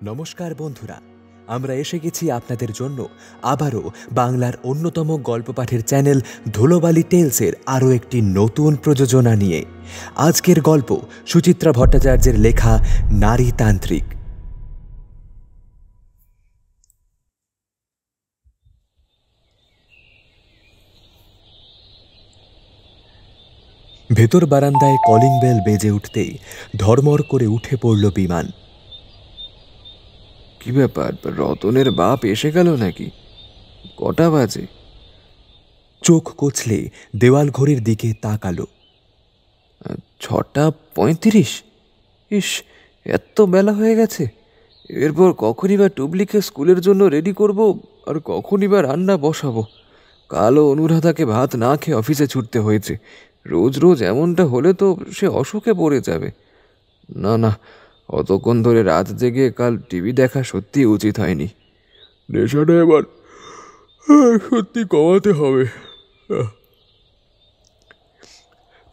নমস্কার বন্ধুরা, আমরা এসে গেছি আপনাদের জন্য আবারও বাংলার অন্যতম গল্প পাঠের চ্যানেল ধুলোবালি টেলসের আরও একটি নতুন প্রযোজনা নিয়ে। আজকের গল্প সুচিত্রা ভট্টাচার্যের লেখা নারীতান্ত্রিক। ভেতর বারান্দায় কলিং বেল বেজে উঠতেই ধর্মর করে উঠে পড়ল বিমান। কি ব্যাপার, রতনের বাপ এসে গেল নাকি? কটা বাজে? চোখ কচলে দেওয়াল ঘড়ির দিকে তাকালো। 6:35। ইস, এত বেলা হয়ে গেছে। এরপর কখনই বা টুবলিকে স্কুলের জন্য রেডি করব, আর কখনই বা রান্না বসাবো। কালও অনুরাধাকে ভাত না খেয়ে অফিসে ছুটতে হয়েছে। রোজ রোজ এমনটা হলে তো সে অসুখে পড়ে যাবে। না না, অতক্ষণ ধরে রাত জেগে কাল টিভি দেখা সত্যি উচিত হয়নি। নেশাটা এবার সত্যি কমাতে হবে।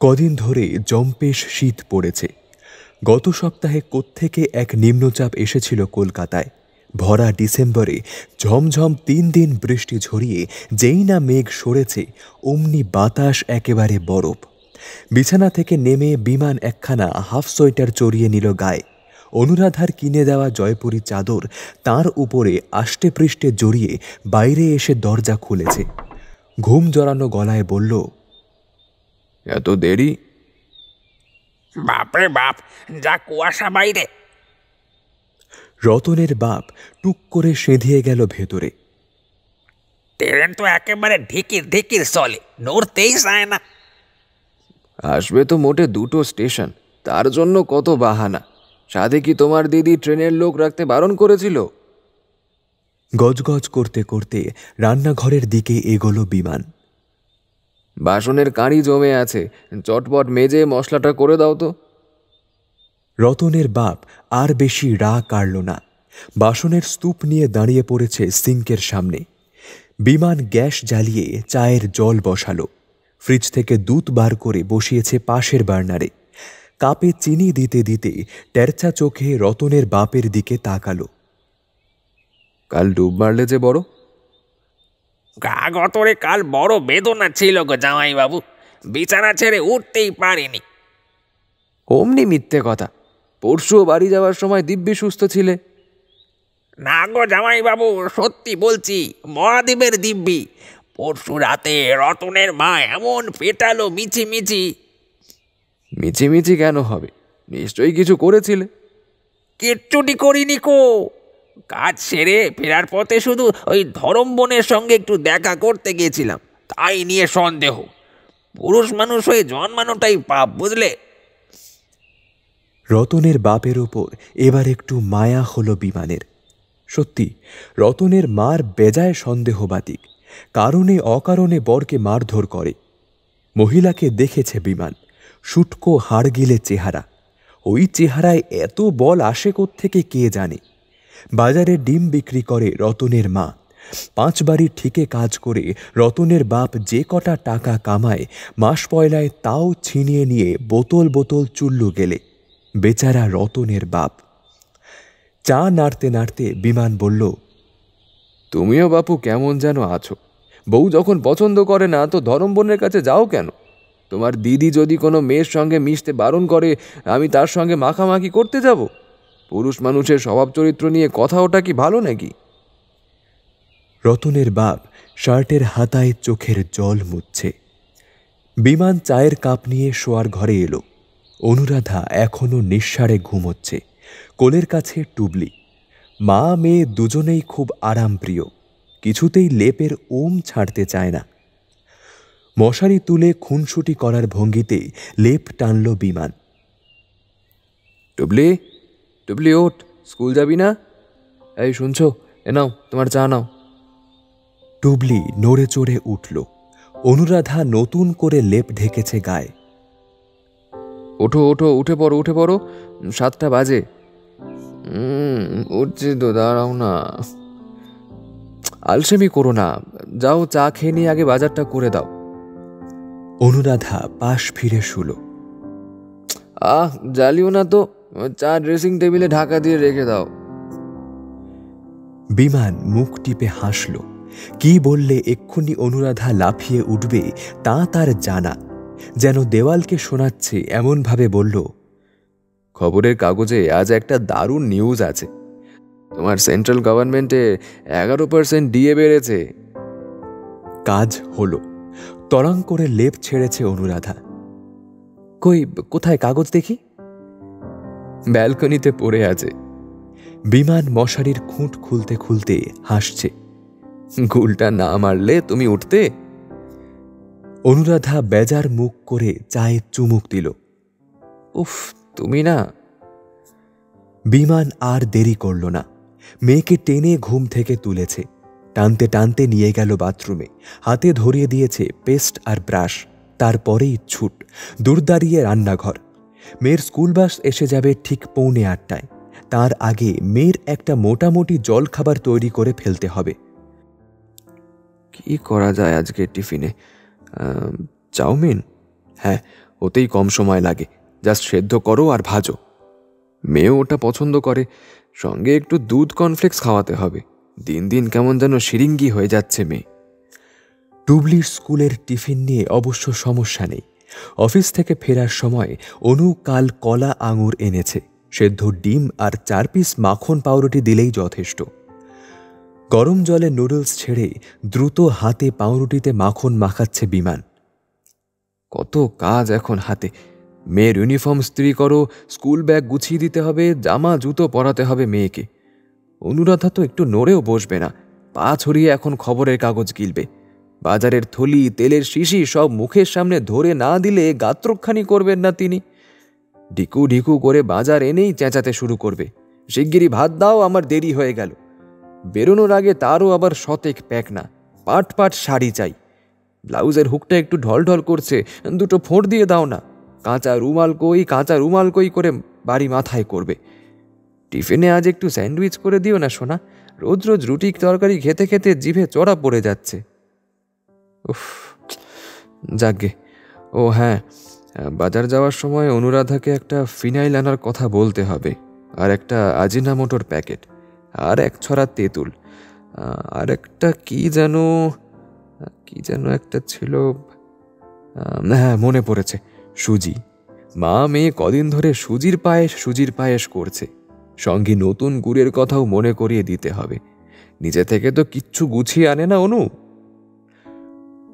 কদিন ধরে জম্পেশ শীত পড়েছে। গত সপ্তাহে কোত্থেকে এক নিম্নচাপ এসেছিল কলকাতায়। ভরা ডিসেম্বরে ঝমঝম 3 দিন বৃষ্টি ঝরিয়ে যেই না মেঘ সরেছে, অমনি বাতাস একেবারে বরফ। বিছানা থেকে নেমে বিমান একখানা হাফ সোয়েটার চড়িয়ে নিল গায়ে। অনুরাধার কিনে দেওয়া জয়পুরি চাদর তার উপরে আষ্টে পৃষ্ঠে জড়িয়ে বাইরে এসে দরজা খুলেছে। ঘুম জড়ানো গলায় বলল, এত দেরি? বাপরে বাপ, যা কুয়াশা বাইরে। রতনের বাপ টুক করে সেঁধিয়ে গেল ভেতরে। ট্রেন তো একেবারে ঢিকির ঢিকির চলে, নড়তেই চায় না। আসবে তো মোটে 2টো স্টেশন, তার জন্য কত বাহানা। সাধে কি তোমার দিদি ট্রেনের লোক রাখতে বারণ করেছিল? গজগজ করতে করতে রান্নাঘরের দিকে এগোলো বিমান। বাসনের কাঁড়ি জমে আছে, চটপট মেজে মশলাটা করে দাও তো। রতনের বাপ আর বেশি রা কাড়ল না। বাসনের স্তূপ নিয়ে দাঁড়িয়ে পড়েছে সিঙ্কের সামনে। বিমান গ্যাস জ্বালিয়ে চায়ের জল বসালো। ফ্রিজ থেকে দুধ বার করে বসিয়েছে পাশের বার্নারে। কাপে চিনি দিতে দিতে টেরচা চোখে রতনের বাপের দিকে তাকালো। কাল ডুব মারলে যে বড়? গা গতরে কাল বড় বেদনা ছিল গো জামাই বাবু, বিছানা ছেড়ে উঠতেই পারিনি। অমনি মিথ্যে কথা। পরশুও বাড়ি যাওয়ার সময় দিব্যি সুস্থ ছিলে। না গো জামাই বাবু, সত্যি বলছি, মহাদেবের দিব্যি। পরশু রাতে রতনের মা এমন পেটালো মিছিমিছি। মিছিমিছি কেন হবে? নিশ্চয়ই কিছু করেছিলে। কিচ্ছুটি করিনি কো। কাজ সেরে ফেরার পথে শুধু ওই ধরম বোনের সঙ্গে একটু দেখা করতে গিয়েছিলাম, তাই নিয়ে সন্দেহ। পুরুষ মানুষ হয়ে জন্মানোটাই পাপ, বুঝলে। রতনের বাপের ওপর এবার একটু মায়া হলো বিমানের। সত্যি, রতনের মার বেজায় সন্দেহবাতিক। কারণে অকারণে বরকে মারধর করে। মহিলাকে দেখেছে বিমান, শুটকো হাড়গিলে চেহারা। ওই চেহারায় এত বল আসে কোত্থেকে কে জানে। বাজারে ডিম বিক্রি করে রতনের মা। 5 বাড়ির ঠিকে কাজ করে রতনের বাপ যে কটা টাকা কামায়, মাস পয়লায় তাও ছিনিয়ে নিয়ে বোতল বোতল চুল্লু গেলে। বেচারা রতনের বাপ। চা নাড়তে নাড়তে বিমান বলল, তুমিও বাপু কেমন যেন আছো। বউ যখন পছন্দ করে না তো ধরম বোনের কাছে যাও কেন? তোমার দিদি যদি কোনো মেয়ের সঙ্গে মিশতে বারণ করে, আমি তার সঙ্গে মাখামাখি করতে যাব? পুরুষ মানুষের স্বভাব চরিত্র নিয়ে কথা ওটা কি ভালো নাকি? রতনের বাপ শার্টের হাতায় চোখের জল মুছছে। বিমান চায়ের কাপ নিয়ে শোয়ার ঘরে এলো। অনুরাধা এখনো নিঃসাড়ে ঘুমোচ্ছে। কোলের কাছে টুবলি। মা মেয়ে দুজনেই খুব আরামপ্রিয়, কিছুতেই লেপের ওম ছাড়তে চায় না। মশারি তুলে খুনসুটি করার ভঙ্গিতে লেপ টানল বিমান। টুবলি, টুবলি ওঠ, স্কুল যাবি না? এই শুনছো, এ নাও তোমার চা নাও। টুবলি নড়ে চড়ে উঠল। অনুরাধা নতুন করে লেপ ঢেকেছে গায়ে। ওঠো ওঠো, উঠে পড়ো উঠে পড়ো, 7টা বাজে। উঠছি তো, দাঁড়াও না। আলসেমি করো না, যাও চা খেয়ে নিয়ে আগে বাজারটা করে দাও। অনুরাধা পাশ ফিরে শুলো। জ্বালিও না তো, চা ড্রেসিং টেবিলে ঢাকা দিয়ে রেখে দাও। বিমান মুখ টিপে হাসল। কি বললে এক্ষুনি অনুরাধা লাফিয়ে উঠবে তা তার জানা। যেন দেওয়ালকে শোনাচ্ছে এমনভাবে বলল, খবরের কাগজে আজ একটা দারুণ নিউজ আছে। তোমার সেন্ট্রাল গভর্নমেন্টে 11% ডিএ বেড়েছে। কাজ হলো। তরাং করে লেপ ছেড়েছে অনুরাধা। কই, কোথায় কাগজ দেখি? ব্যালকনিতে পড়ে আছে। বিমান মশারির খুঁট খুলতে খুলতে হাসছে। গুলটা না মারলে তুমি উঠতে? অনুরাধা বেজার মুখ করে চায়ে চুমুক দিল। উফ, তুমি না। বিমান আর দেরি করল না। মেয়েকে টেনে ঘুম থেকে তুলেছে। টানতে টানতে নিয়ে গেল বাথরুমে। হাতে ধরিয়ে দিয়েছে পেস্ট আর ব্রাশ। তারপরেই ছুট দূর দাঁড়িয়ে রান্নাঘর। মেয়ের স্কুল বাস এসে যাবে ঠিক 7:45। তার আগে মেয়ের একটা মোটামুটি জলখাবার তৈরি করে ফেলতে হবে। কি করা যায় আজকে টিফিনে? চাউমিন? হ্যাঁ, ওতেই কম সময় লাগে। জাস্ট সেদ্ধ করো আর ভাজো। মেয়েও ওটা পছন্দ করে। সঙ্গে একটু দুধ কর্নফ্লেক্স খাওয়াতে হবে। দিন দিন কেমন যেন শিরিঙ্গি হয়ে যাচ্ছে মেয়ে। টুবলির স্কুলের টিফিন নিয়ে অবশ্য সমস্যা নেই। অফিস থেকে ফেরার সময় অনু কাল কলা আঙুর এনেছে। সেদ্ধ ডিম আর 4 পিস মাখন পাউরুটি দিলেই যথেষ্ট। গরম জলে নুডলস ছেড়ে দ্রুত হাতে পাউরুটিতে মাখন মাখাচ্ছে বিমান। কত কাজ এখন হাতে। মেয়ের ইউনিফর্ম ইস্ত্রি করো, স্কুল ব্যাগ গুছিয়ে দিতে হবে, জামা জুতো পরাতে হবে মেয়েকে। অনুরাধা তো একটু নড়েও বসবে না। পা ছড়িয়ে এখন খবরের কাগজ গিলবে। বাজারের থলি, তেলের শিশি সব মুখের সামনে ধরে না দিলে গাত্রখানি করবেন না তিনি। ঢিকু ঢিকু করে বাজার এনেই চেঁচাতে শুরু করবে, শিগগিরই ভাত দাও, আমার দেরি হয়ে গেল। বেরোনোর আগে তারও আবার শতেক প্যাক না। পাট পাট শাড়ি চাই। ব্লাউজের হুকটা একটু ঢলঢল করছে, দুটো ফোঁড় দিয়ে দাও না। কাঁচা রুমাল কই করে বাড়ি মাথায় করবে। টিফিনে আজ একটু স্যান্ডউইচ করে দিও না সোনা। রোজ রোজ রুটি তরকারি খেতে খেতে জিভে চড়া পড়ে যাচ্ছে। উফ, যাকগে। ও হ্যাঁ, বাজার যাওয়ার সময় অনুরাধাকে একটা ফিনাইল আনার কথা বলতে হবে, আর একটা আজিনামোটোর প্যাকেট, আর 1 ছড়া তেঁতুল, আর একটা কি যেন একটা ছিল। হ্যাঁ, মনে পড়েছে, সুজি। মা মেয়ে কদিন ধরে সুজির পায়েস করছে। সঙ্গে নতুন গুড়ের কথাও মনে করিয়ে দিতে হবে। নিজে থেকে তো কিচ্ছু গুছিয়ে আনে না অনু।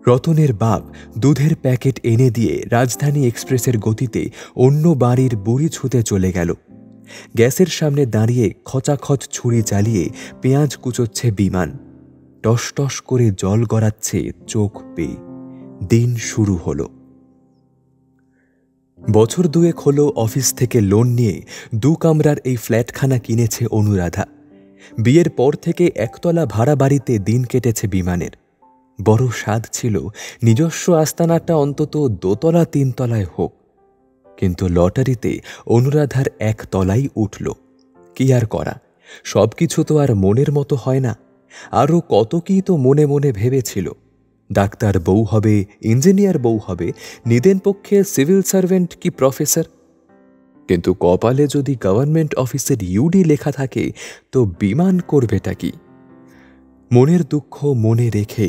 রতনের বাপ দুধের প্যাকেট এনে দিয়ে রাজধানী এক্সপ্রেসের গতিতে অন্য বাড়ির বুড়ি ছুঁতে চলে গেল। গ্যাসের সামনে দাঁড়িয়ে খচাখচ ছুরি চালিয়ে পেঁয়াজ কুচোচ্ছে বিমান। টস টস করে জল গড়াচ্ছে চোখ বেয়ে। দিন শুরু হলো। বছর 2 হলো অফিস থেকে লোন নিয়ে 2 কামরার এই ফ্ল্যাটখানা কিনেছে অনুরাধা। বিয়ের পর থেকে 1 তলা ভাড়া বাড়িতে দিন কেটেছে বিমানের। বড় স্বাদ ছিল নিজস্ব আস্তানাটা অন্তত 2 তলা 3 তলায় হোক। কিন্তু লটারিতে অনুরাধার 1 তলাই উঠল। কি আর করা, সবকিছু তো আর মনের মতো হয় না। আরও কত কি তো মনে মনে ভেবেছিল। ডাক্তার বউ হবে, ইঞ্জিনিয়ার বউ হবে, নিদেন পক্ষে সিভিল সার্ভেন্ট কি প্রফেসর। কিন্তু কপালে যদি গভর্নমেন্ট অফিসের ইউডি লেখা থাকে তো বিমান করবেটা কি? মনের দুঃখ মনে রেখে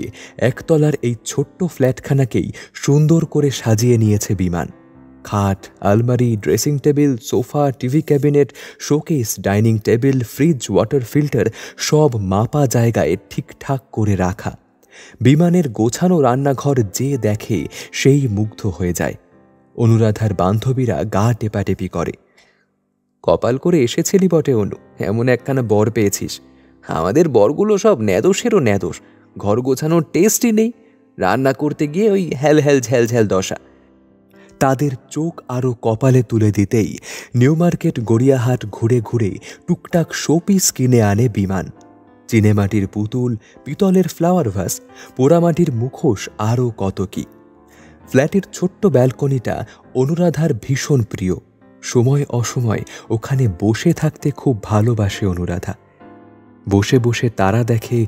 1 তলার এই ছোট্ট ফ্ল্যাটখানাকেই সুন্দর করে সাজিয়ে নিয়েছে বিমান। খাট, আলমারি, dressing table, sofa, TV cabinet, showcase, dining table, fridge, water filter সব মাপা জায়গায় ঠিকঠাক করে রাখা। বিমানের গোছানো রান্নাঘর যে দেখে সেই মুগ্ধ হয়ে যায়। অনুরাধার বান্ধবীরা গা টেপাটেপি করে। কপাল করে এসেছিলি বটে অনু, এমন একখানা বর পেয়েছিস। আমাদের বরগুলো সব ন্যাদোষেরও ন্যাদোষ। ঘর গোছানোর টেস্টই নেই। রান্না করতে গিয়ে ওই হ্যাল হ্যাল ঝ্যাল ঝ্যাল দশা। তাদের চোখ আরও কপালে তুলে দিতেই নিউ মার্কেট গড়িয়াহাট ঘুরে ঘুরে টুকটাক শোপিস কিনে আনে বিমান। চিনেমাটির পুতুল, পিতলের ফ্লাওয়ার ভাস, পোড়ামাটির মুখোশ, আরও কত কি। ফ্ল্যাটের ছোট্ট ব্যালকনিটা অনুরাধার ভীষণ প্রিয়। সময় অসময় ওখানে বসে থাকতে খুব ভালোবাসে অনুরাধা। বসে বসে তারা দেখে,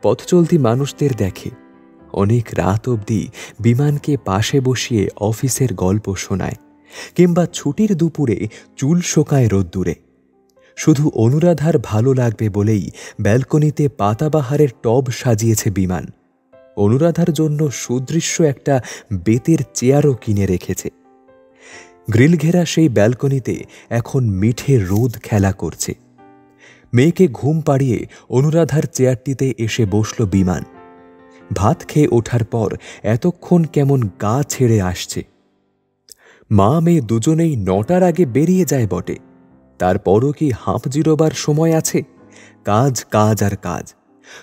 পথচলতি মানুষদের দেখে। অনেক রাত অবধি বিমানকে পাশে বসিয়ে অফিসের গল্প শোনায়, কিংবা ছুটির দুপুরে চুল শোকায় রোদ্দুরে। শুধু অনুরাধার ভালো লাগবে বলেই ব্যালকনিতে পাতাবাহারের টব সাজিয়েছে বিমান। অনুরাধার জন্য সুদৃশ্য একটা বেতের চেয়ারও কিনে রেখেছে। গ্রিল ঘেরা সেই ব্যালকনিতে এখন মিঠে রোদ খেলা করছে। মেয়েকে ঘুম পাড়িয়ে অনুরাধার চেয়ারটিতে এসে বসল বিমান। ভাত খেয়ে ওঠার পর এতক্ষণ কেমন গা ছেড়ে আসছে। মা মেয়ে দুজনেই 9টার আগে বেরিয়ে যায় বটে, তারপরও কি হাঁপ জিরোবার সময় আছে? কাজ কাজ আর কাজ।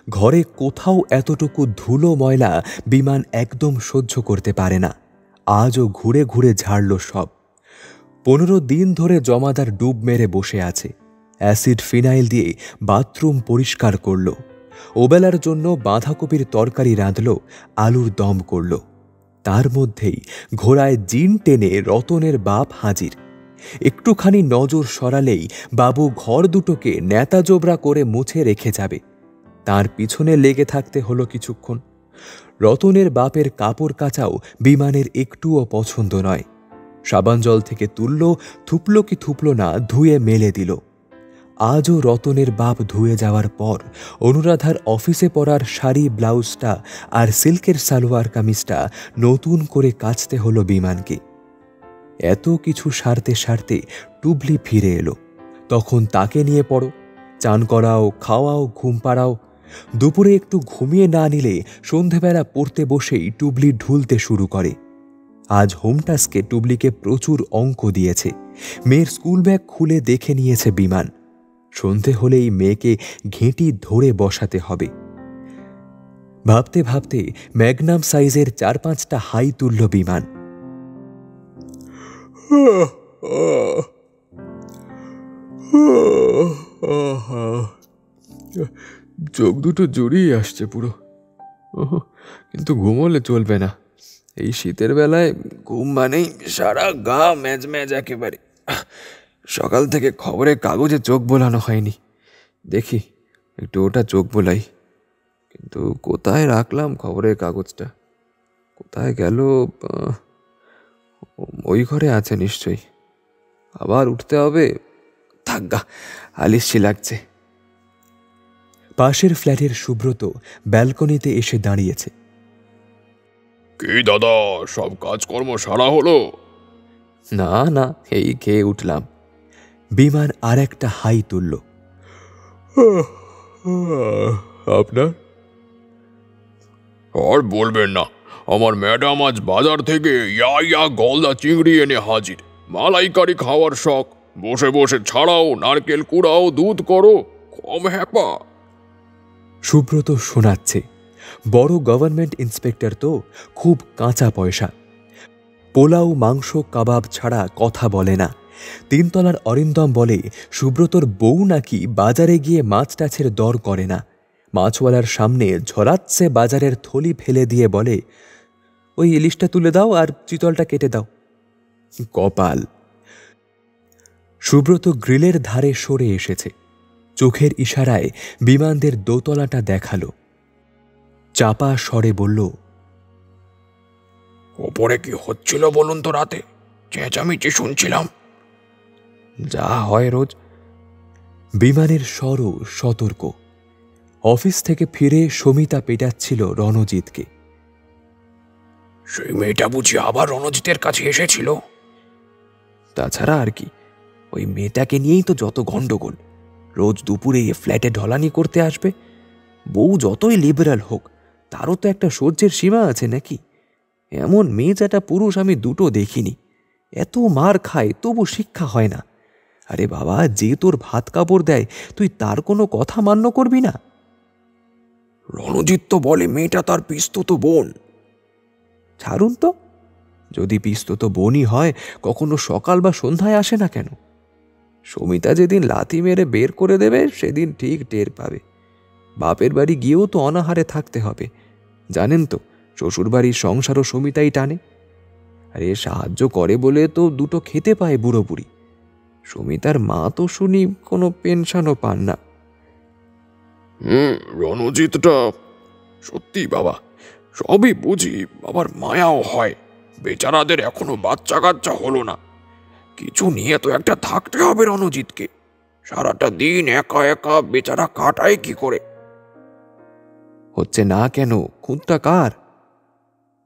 ঘরে কোথাও এতটুকু ধুলো ময়লা বিমান একদম সহ্য করতে পারে না। আজও ঘুরে ঘুরে ঝাড়ল সব। 15 দিন ধরে জমাদার ডুব মেরে বসে আছে। অ্যাসিড ফিনাইল দিয়ে বাথরুম পরিষ্কার করল। ওবেলার জন্য বাঁধাকপির তরকারি রাঁধল, আলুর দম করল। তার মধ্যেই ঘোড়ায় জিন টেনে রতনের বাপ হাজির। একটুখানি নজর সরালেই বাবু ঘর দুটোকে নেতা জোবরা করে মুছে রেখে যাবে। তার পিছনে লেগে থাকতে হলো কিছুক্ষণ। রতনের বাপের কাপড় কাচাও বিমানের একটুও পছন্দ নয়। সাবান জল থেকে তুলল, থুপলো কি থুপলো না, ধুয়ে মেলে দিল। আজও রতনের বাপ ধুয়ে যাওয়ার পর অনুরাধার অফিসে পরার শাড়ি ব্লাউজটা আর সিল্কের সালোয়ার কামিজটা নতুন করে কাচতে হলো বিমানকে। এত কিছু সারতে সারতে টুবলি ফিরে এলো। তখন তাকে নিয়ে পড়ো, চান করাও, খাওয়াও, ঘুম পাড়াও। দুপুরে একটু ঘুমিয়ে না নিলে সন্ধেবেলা পড়তে বসেই টুবলি ঢুলতে শুরু করে। আজ হোম টাস্কে টুবলিকে প্রচুর অঙ্ক দিয়েছে। মেয়ের স্কুল ব্যাগ খুলে দেখে নিয়েছে বিমান। সন্ধে হলেই মেয়েকে ঘেঁটি ধরে বসাতে হবে। ভাবতে ভাবতে ম্যাগনাম সাইজের 4-5টা হাই তুলল বিমান। চোখ দুটো জড়িয়ে আসছে পুরো, কিন্তু ঘুমোলে চলবে না। এই শীতের বেলায় ঘুম মানেই সারা গা ম্যাজ ম্যাজ একেবারে। সকাল থেকে খবরের কাগজে চোখ বোলানো হয়নি, দেখি একটু ওটা চোখ বোলাই। কিন্তু কোথায় রাখলাম খবরের কাগজটা? কোথায় গেল? ওই ঘরে আছে নিশ্চয়ই। আবার উঠতে হবে, থাকগা, আলিস্যি লাগছে। পাশের ফ্ল্যাটের সুব্রত ব্যালকনিতে এসে দাঁড়িয়েছে। কি দাদা, সব কাজকর্ম সারা হলো? না না, এই খেয়ে উঠলাম। বিমান আর একটা হাই তুলল। আপনার? আর বলবেন না, আমার ম্যাডাম আজ বাজার থেকে ইয়া গলদা চিংড়ি এনে হাজির। মালাইকারি খাওয়ার শখ, বসে বসে ছাড়াও, নারকেল কুড়াও, দুধ করো, কম হ্যাপা। সুব্রত শোনাচ্ছে। বড় গভর্নমেন্ট ইন্সপেক্টর তো, খুব কাঁচা পয়সা। পোলাও, মাংস, কাবাব ছাড়া কথা বলে না। 3 তলার অরিন্দম বলে সুব্রতর বউ নাকি বাজারে গিয়ে মাছ টাছের দর করে না। মাছওয়ালার সামনে ঝরাচ্ছে বাজারের থলি ফেলে দিয়ে বলে, ওই ইলিশটা তুলে দাও আর চিতলটা কেটে দাও। কপাল। সুব্রত গ্রিলের ধারে সরে এসেছে। চোখের ইশারায় বিমানদের দোতলাটা দেখালো। চাপা স্বরে বলল, ওপরে কি হচ্ছিল বলুন তো? রাতে চেঁচামেচি শুনছিলাম। যা হয় রোজ। বিমানের স্বরও সতর্ক। অফিস থেকে ফিরে সমিতা পেটাচ্ছিল রণজিৎকে। সেই মেয়েটা বুঝি আবার রণজিতের কাছে এসেছিল? তাছাড়া আর কি, ওই মেয়েটাকে নিয়েই তো যত গন্ডগোল। রোজ দুপুরে ফ্ল্যাটে ঢলানি করতে আসবে। বউ যতই লিবারাল হোক, তারও তো একটা সহ্যের সীমা আছে নাকি? এমন মেয়েজাটা পুরুষ আমি দুটো দেখিনি। এত মার খায় তবু শিক্ষা হয় না। আরে বাবা, যে তোর ভাত কাপড় দেয়, তুই তার কোনো কথা মান্য করবি না? রণজিৎ তো বলে মেয়েটা তার পিস্তুত বোন। ছাড়ুন তো, যদি পিস্তুত বোনই হয়, কখনো সকাল বা সন্ধ্যায় আসে না কেন? সমিতা যেদিন লাথি মেরে বের করে দেবে সেদিন ঠিক টের পাবে। বাপের বাড়ি গিয়েও তো অনাহারে থাকতে হবে। জানেন তো, শ্বশুরবাড়ির সংসারও সমিতাই টানে। আর এ সাহায্য করে বলে তো দুটো খেতে পায় বুড়ো বুড়ি। সমিতার মা তো শুনি কোনো পেনশনও পান না। রণজিৎটা সত্যি বাবা, সবই বুঝি, বাবার মায়াও হয়। বেচারাদের এখনো বাচ্চা কাচ্চা হলো না। কিছু নিয়ে তো একটা থাকতে হবে রণজিৎকে। সারাটা দিন একা একা বেচারা কাটায় কি করে? হচ্ছে না কেন? খুঁতটা কার?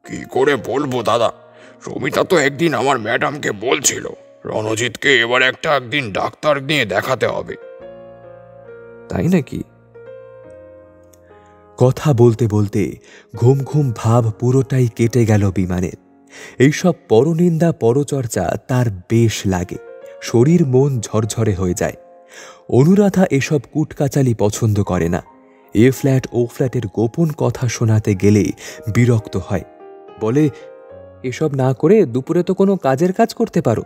কি করে বলবো দাদা, সুমিতা তো একদিন আমার ম্যাডামকে বলছিল রণজিৎকে এবার একদিন ডাক্তার নিয়ে দেখাতে হবে। তাই নাকি? কথা বলতে বলতে ঘুম ঘুম ভাব পুরোটাই কেটে গেল বিমানের। এইসব পরনিন্দা পরচর্চা তার বেশ লাগে, শরীর মন ঝরঝরে হয়ে যায়। অনুরাধা এসব কুটকাচালি পছন্দ করে না। এ ফ্ল্যাট ও ফ্ল্যাটের গোপন কথা শোনাতে গেলে বিরক্ত হয়। বলে, এসব না করে দুপুরে তো কোনো কাজের কাজ করতে পারো,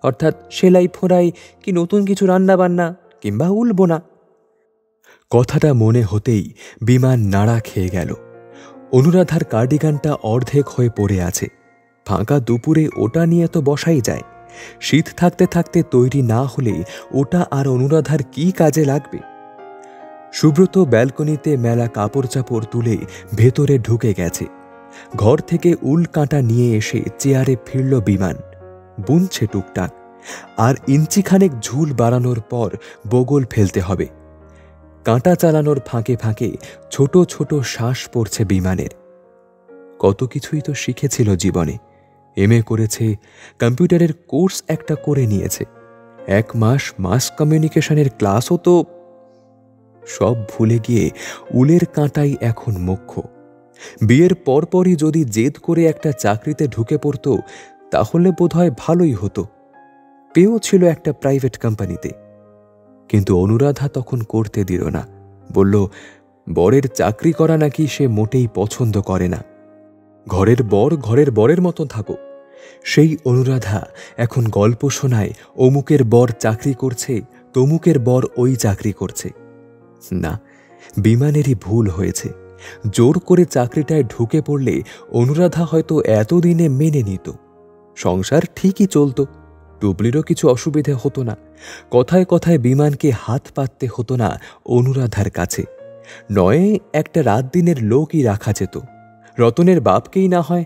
অর্থাৎ সেলাই ফোড়াই কি নতুন কিছু রান্না বান্না কিংবা উলবোনা। কথাটা মনে হতেই বিমান নাড়া খেয়ে গেল। অনুরাধার কার্ডিগানটা অর্ধেক হয়ে পড়ে আছে। ফাঁকা দুপুরে ওটা নিয়ে তো বসাই যায়। শীত থাকতে থাকতে তৈরি না হলে ওটা আর অনুরাধার কি কাজে লাগবে? সুব্রত ব্যালকনিতে মেলা কাপড় চাপড় তুলে ভেতরে ঢুকে গেছে। ঘর থেকে উল কাঁটা নিয়ে এসে চেয়ারে ফিরল বিমান। বুনছে টুকটাক, আর ইঞ্চিখানেক ঝুল বাড়ানোর পর বগল ফেলতে হবে। কাঁটা চালানোর ফাঁকে ফাঁকে ছোট ছোট শ্বাস পড়ছে বিমানের। কত কিছুই তো শিখেছিল জীবনে। এমএ করেছে, কম্পিউটারের কোর্স একটা করে নিয়েছে, 1 মাস মাস কমিউনিকেশনের ক্লাসও তো। সব ভুলে গিয়ে উলের কাঁটাই এখন মুখ্য। বিয়ের পরপরই যদি জেদ করে একটা চাকরিতে ঢুকে পড়ত তাহলে বোধহয় ভালোই হতো। পেও ছিল একটা প্রাইভেট কোম্পানিতে। কিন্তু অনুরাধা তখন করতে দিল না। বলল, বরের চাকরি করা নাকি সে মোটেই পছন্দ করে না। ঘরের বর ঘরের বরের মতো থাকো। সেই অনুরাধা এখন গল্প শোনায় অমুকের বর চাকরি করছে, তমুকের বর ওই চাকরি করছে। না, বিমানেরই ভুল হয়েছে। জোর করে চাকরিটায় ঢুকে পড়লে অনুরাধা হয়তো এতদিনে মেনে নিত। সংসার ঠিকই চলত, টুবলিরও কিছু অসুবিধে হতো না। কথায় কথায় বিমানকে হাত পাততে হতো না অনুরাধার কাছে। নয় একটা রাত দিনের লোকই রাখা যেত, রতনের বাপকেই না হয়।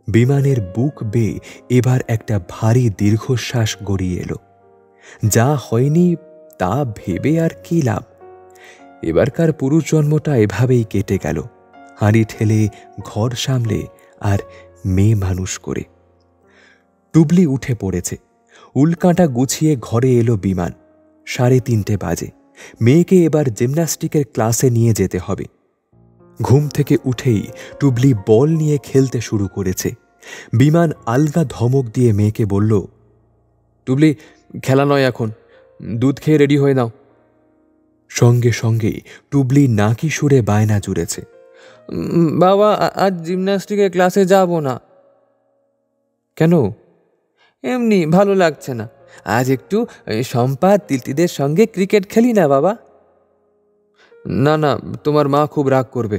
বিমানের বুক বেয়ে এবার একটা ভারী দীর্ঘশ্বাস গড়িয়ে এলো। যা হয়নি তা ভেবে আর কি লাভ? এবারকার পুরুষ জন্মটা এভাবেই কেটে গেল, হাঁড়ি ঠেলে, ঘর সামলে, আর মেয়ে মানুষ করে। টুবলি উঠে পড়েছে। উল্কাঁটা গুছিয়ে ঘরে এলো বিমান। 3:30 বাজে। মেয়েকে এবার জিমন্যাস্টিকের ক্লাসে নিয়ে যেতে হবে। ঘুম থেকে উঠেই টুবলি বল নিয়ে খেলতে শুরু করেছে। বিমান আলগা ধমক দিয়ে মেয়েকে বলল, টুবলি, খেলা নয় এখন, দুধ খেয়ে রেডি হয়ে নাও। সঙ্গে সঙ্গেই টুবলি নাকি সুরে বায়না জুড়েছে, বাবা, আজ জিমন্যাস্টিকের ক্লাসে যাব না। কেন? এমনি ভালো লাগছে না। আজ একটু শম্পা তিলতিদের সঙ্গে ক্রিকেট খেলি না বাবা। না না, তোমার মা খুব রাগ করবে।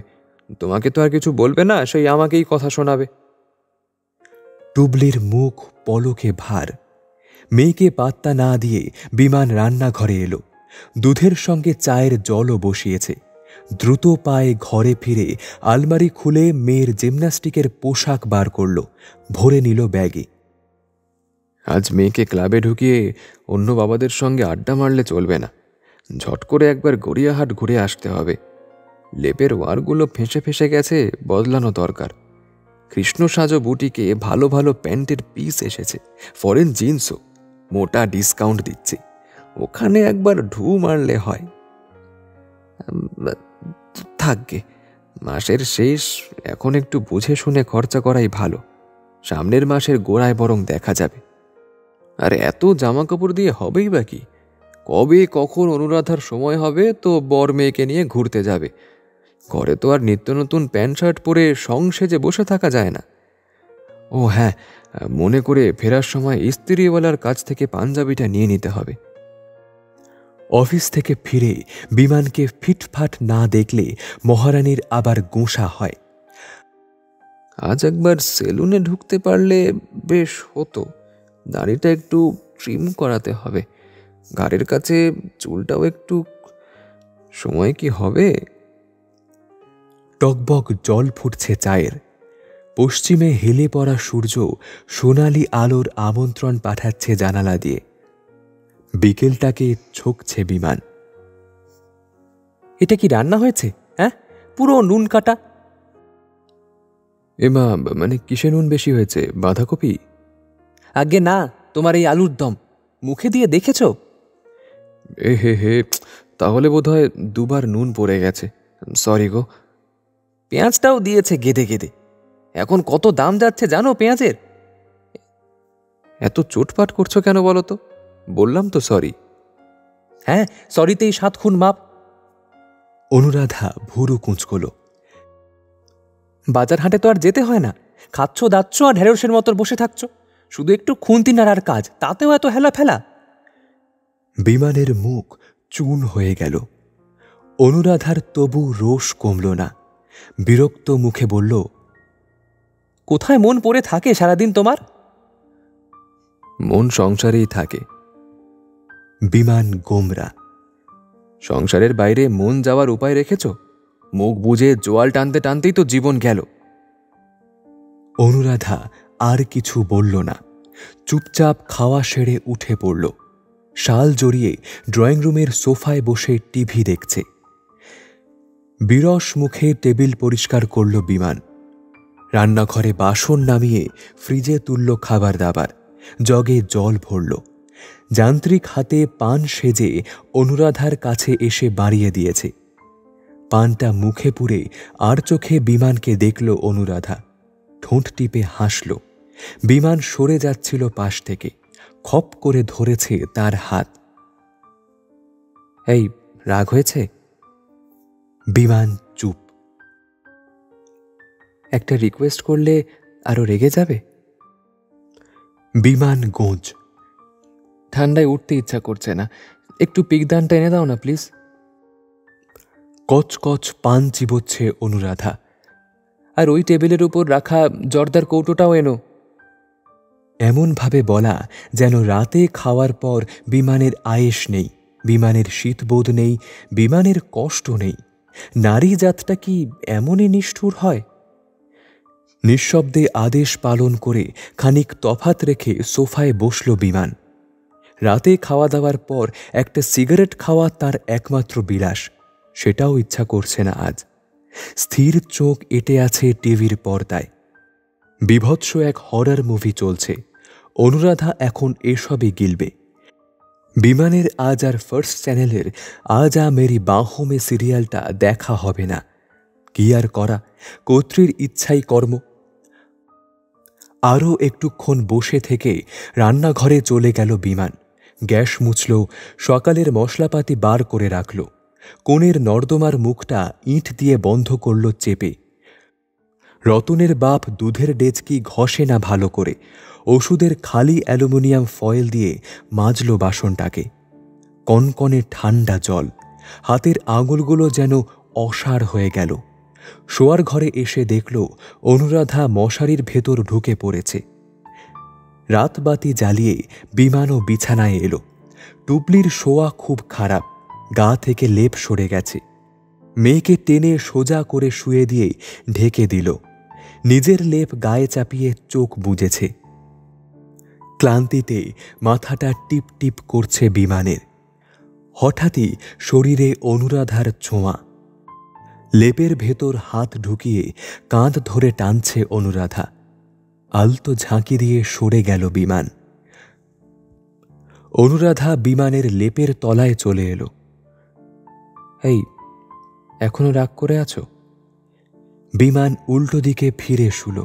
তোমাকে তো আর কিছু বলবে না, সেই আমাকেই কথা শোনাবে। টুবলির মুখ পলকে ভার। মেয়েকে পাত্তা না দিয়ে বিমান রান্নাঘরে এলো। দুধের সঙ্গে চায়ের জলও বসিয়েছে। দ্রুত পায়ে ঘরে ফিরে আলমারি খুলে মেয়ের জিমন্যাস্টিকের পোশাক বার করল, ভরে নিল ব্যাগে। আজ মেয়েকে ক্লাবে ঢুকিয়ে অন্য বাবাদের সঙ্গে আড্ডা মারলে চলবে না। ঝট করে একবার গড়িয়াহাট ঘুরে আসতে হবে। লেপের ওয়ারগুলো ফেঁসে ফেঁসে গেছে, বদলানো দরকার। কৃষ্ণ সাজো বুটিকে ভালো ভালো প্যান্টের পিস এসেছে, ফরেন জিন্সও, মোটা ডিসকাউন্ট দিচ্ছে। ওখানে একবার ঢু মারলে হয়। থাকবে, মাসের শেষ, এখন একটু বুঝে শুনে খরচা করাই ভালো। সামনের মাসের গোড়ায় বরং দেখা যাবে। আর এত জামা কাপড় দিয়ে হবেই বা কি? কবে কখন অনুরাধার সময় হবে তো বর মেয়েকে নিয়ে ঘুরতে যাবে। ঘরে তো আর নিত্য নতুন প্যান্ট শার্ট পরে সংসেজে বসে থাকা যায় না। ও হ্যাঁ, মনে করে ফেরার সময় ইস্ত্রিওয়ালার কাছ থেকে পাঞ্জাবিটা নিয়ে নিতে হবে। অফিস থেকে ফিরে বিমানকে ফিটফাট না দেখলে মহারানীর আবার গোঁসা হয়। আজ একবার সেলুনে ঢুকতে পারলে বেশ হতো। দাড়িটা একটু ট্রিম করাতে হবে, ঘাড়ের কাছে চুলটাও একটু। সময় কি হবে? টকবক জল ফুটছে চায়ের। পশ্চিমে হেলে পড়া সূর্য সোনালি আলোর আমন্ত্রণ পাঠাচ্ছে জানালা দিয়ে। বিকেলটাকে ছকছে বিমান। এটা কি রান্না হয়েছে? হ্যাঁ, পুরো নুন কাটা। এমা, মানে কিসে নুন বেশি হয়েছে? বাঁধাকপি? আগে না, তোমার এই আলুর দম মুখে দিয়ে দেখেছ? এ হে হে, তাহলে বোধহয় দুবার নুন পড়ে গেছে। সরি গো। পেঁয়াজটাও দিয়েছে গেদে গেদে। এখন কত দাম যাচ্ছে জানো পেঁয়াজের? এত চোটপাট করছো কেন বলো তো? বললাম তো সরি। হ্যাঁ, সরিতেই 7 খুন মাপ। অনুরাধা ভুরু কুঁচকল। বাজার হাটে তো আর যেতে হয় না, খাচ্ছ দাচ্ছ আর ঢেঁড়সের মতো বসে থাকছো। শুধু একটু খুন্তি নাড়ার কাজ, তাতেও এত হেলা ফেলা। বিমানের মুখ চুন হয়ে গেল। অনুরাধার তবু রোষ কমল না। বিরক্ত মুখে বলল, কোথায় মন পড়ে থাকে সারাদিন তোমার? মন সংসারেই থাকে। বিমান গোমরা। সংসারের বাইরে মন যাওয়ার উপায় রেখেছ? মুখ বুঝে জোয়াল টানতে টানতেই তো জীবন গেল। অনুরাধা আর কিছু বলল না, চুপচাপ খাওয়া সেরে উঠে পড়ল। শাল জড়িয়ে ড্রয়িং রুমের সোফায় বসে টিভি দেখছে। বিরস মুখে টেবিল পরিষ্কার করল বিমান। রান্নাঘরে বাসন নামিয়ে ফ্রিজে তুলল খাবার দাবার, জগে জল ভরল। যান্ত্রিক হাতে পান সেজে অনুরাধার কাছে এসে বাড়িয়ে দিয়েছে। পানটা মুখে পুরে আর চোখে বিমানকে দেখল অনুরাধা। ঠোঁট টিপে হাসল। বিমান সরে যাচ্ছিল পাশ থেকে, খপ করে ধরেছে তার হাত। এই, রাগ হয়েছে? বিমান চুপ। একটা রিকোয়েস্ট করলে আরো রেগে যাবে? বিমান গোঁজ। ঠান্ডায় উঠতে ইচ্ছা করছে না, একটু পিকদানটা এনে দাও না প্লিজ। কচকচ পান চিবোচ্ছে অনুরাধা। আর ওই টেবিলের উপর রাখা জর্দার কৌটোটাও এনো। এমনভাবে বলা যেন রাতে খাওয়ার পর বিমানের আয়েশ নেই, বিমানের শীতবোধ নেই, বিমানের কষ্ট নেই। নারী জাতটা কি এমনই নিষ্ঠুর হয়? নিঃশব্দে আদেশ পালন করে খানিক তফাত রেখে সোফায় বসল বিমান। রাতে খাওয়া দাওয়ার পর একটা সিগারেট খাওয়া তার একমাত্র বিলাস, সেটাও ইচ্ছা করছে না আজ। স্থির চোখ এঁটে আছে টিভির পর্দায়। বিভৎস এক হরর মুভি চলছে। অনুরাধা এখন এসবই গিলবে। বিমানের আজ আর ফার্স্ট চ্যানেলের আজ আ মেরি বাঁহো মে সিরিয়ালটা দেখা হবে না। কি আর করা, কর্ত্রীর ইচ্ছাই কর্ম। আরও একটুক্ষণ বসে থেকে রান্নাঘরে চলে গেল বিমান। গ্যাস মুছল, সকালের মশলাপাতি বার করে রাখল। কোণের নর্দমার মুখটা ইঁট দিয়ে বন্ধ করল চেপে। রতনের বাপ দুধের ডেচকি ঘষে না ভালো করে, ওষুধের খালি অ্যালুমিনিয়াম ফয়েল দিয়ে মাজল বাসনটাকে। কনকনে ঠান্ডা জল, হাতের আঙুলগুলো যেন অসাড় হয়ে গেল। শোয়ার ঘরে এসে দেখল অনুরাধা মশারির ভেতর ঢুকে পড়েছে। রাতবাতি জ্বালিয়ে বিমানও বিছানায় এলো। টুবলির শোয়া খুব খারাপ, গা থেকে লেপ সরে গেছে। মেয়েকে টেনে সোজা করে শুয়ে দিয়ে ঢেকে দিল। নিজের লেপ গায়ে চাপিয়ে চোখ বুজেছে। ক্লান্তিতে মাথাটা টিপ টিপ করছে বিমানের। হঠাৎই শরীরে অনুরাধার ছোঁয়া। লেপের ভেতর হাত ঢুকিয়ে কাঁধ ধরে টানছে অনুরাধা। আলতো ঝাঁকি দিয়ে সরে গেল বিমান। অনুরাধা বিমানের লেপের তলায় চলে এলো। এই, এখনো রাগ করে আছো? বিমান উল্টো দিকে ফিরে শুল।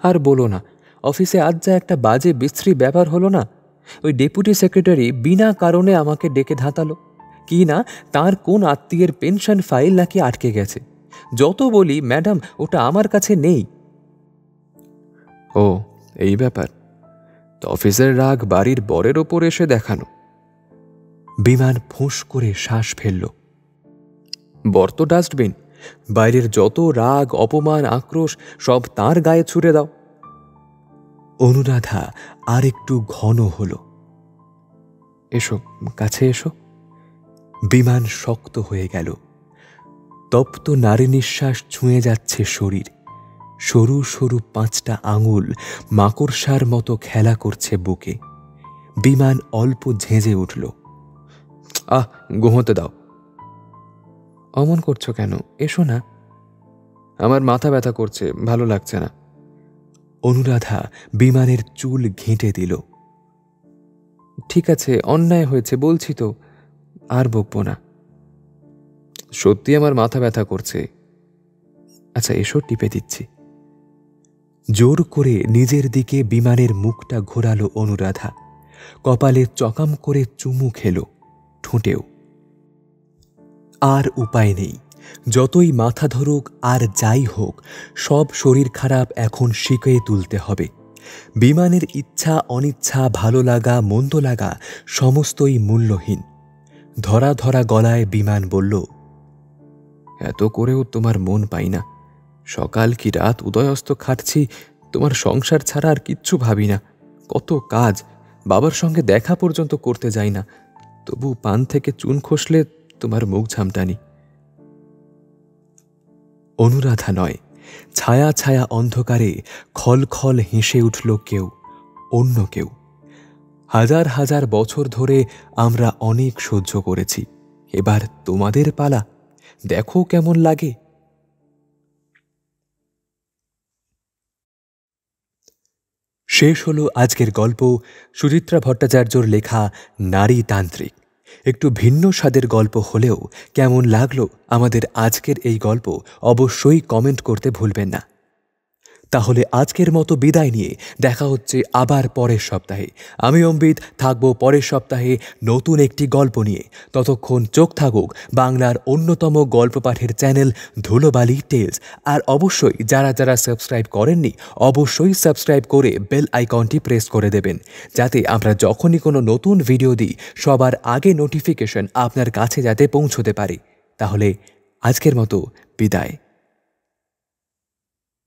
আর বলো না, অফিসে আজ যা একটা বাজে বিশ্রী ব্যাপার হলো না। ওই ডেপুটি সেক্রেটারি বিনা কারণে আমাকে ডেকে ধাঁতালো। কি না, তার কোন আত্মীয়ের পেনশন ফাইল নাকি আটকে গেছে। যত বলি ম্যাডাম ওটা আমার কাছে নেই। ও, এই ব্যাপার। তো অফিসের রাগ বাড়ির বরের ওপর এসে দেখানো। বিমান ফোঁস করে শ্বাস ফেলল। বর তো ডাস্টবিন, বাইরের যত রাগ অপমান আক্রোশ সব তার গায়ে ছুড়ে দাও। অনুরাধা আর একটু ঘন হল। এসো, কাছে এসো। বিমান শক্ত হয়ে গেল। তপ্ত নারী নিঃশ্বাস ছুঁয়ে যাচ্ছে শরীর। সরু সরু 5টা আঙুল মাকড়সার মতো খেলা করছে বুকে। বিমান অল্প ঝেঁজে উঠল। ঘুমোতে দাও। অমন করছো কেন? এসো না। আমার মাথা ব্যথা করছে, ভালো লাগছে না। অনুরাধা বিমানের চুল ঘেঁটে দিল। ঠিক আছে, অন্যায় হয়েছে বলছি তো, আর বকবো না। সত্যি আমার মাথা ব্যথা করছে। আচ্ছা এসো, টিপে দিচ্ছি। জোর করে নিজের দিকে বিমানের মুখটা ঘোরালো অনুরাধা। কপালে চকাম করে চুমু খেল, ঠোঁটেও। আর উপায় নেই, যতই মাথা ধরুক আর যাই হোক, সব শরীর খারাপ এখন শিখিয়ে তুলতে হবে। বিমানের ইচ্ছা অনিচ্ছা, ভালো লাগা মন্দ লাগা সমস্তই মূল্যহীন। ধরা ধরা গলায় বিমান বলল, এত করেও তোমার মন পাই না। সকাল কি রাত উদয়স্ত খাটছি, তোমার সংসার ছাড়া আর কিচ্ছু ভাবি না। কত কাজ, বাবার সঙ্গে দেখা পর্যন্ত করতে যাই না, তবু পান থেকে চুন খসলে তোমার মুখ ঝামটানি। অনুরাধা নয়, ছায়া ছায়া অন্ধকারে খলখল হেসে উঠল কেউ, অন্য কেউ। হাজার হাজার বছর ধরে আমরা অনেক সহ্য করেছি, এবার তোমাদের পালা, দেখো কেমন লাগে। শেষ হলো আজকের গল্প, সুচিত্রা ভট্টাচার্যর লেখা নারী তান্ত্রিক। একটু ভিন্ন স্বাদের গল্প হলেও কেমন লাগলো আমাদের আজকের এই গল্প অবশ্যই কমেন্ট করতে ভুলবেন না। তাহলে আজকের মতো বিদায় নিয়ে দেখা হচ্ছে আবার পরের সপ্তাহে। আমি অমৃত থাকবো পরের সপ্তাহে নতুন একটি গল্প নিয়ে। ততক্ষণ চোখ থাকুক বাংলার অন্যতম গল্প পাঠের চ্যানেল ধুলোবালি টেলস। আর অবশ্যই যারা যারা সাবস্ক্রাইব করেননি, অবশ্যই সাবস্ক্রাইব করে বেল আইকনটি প্রেস করে দেবেন, যাতে আমরা যখনই কোনো নতুন ভিডিও দিই সবার আগে নোটিফিকেশন আপনার কাছে যাতে পৌঁছতে পারে। তাহলে আজকের মতো বিদায়।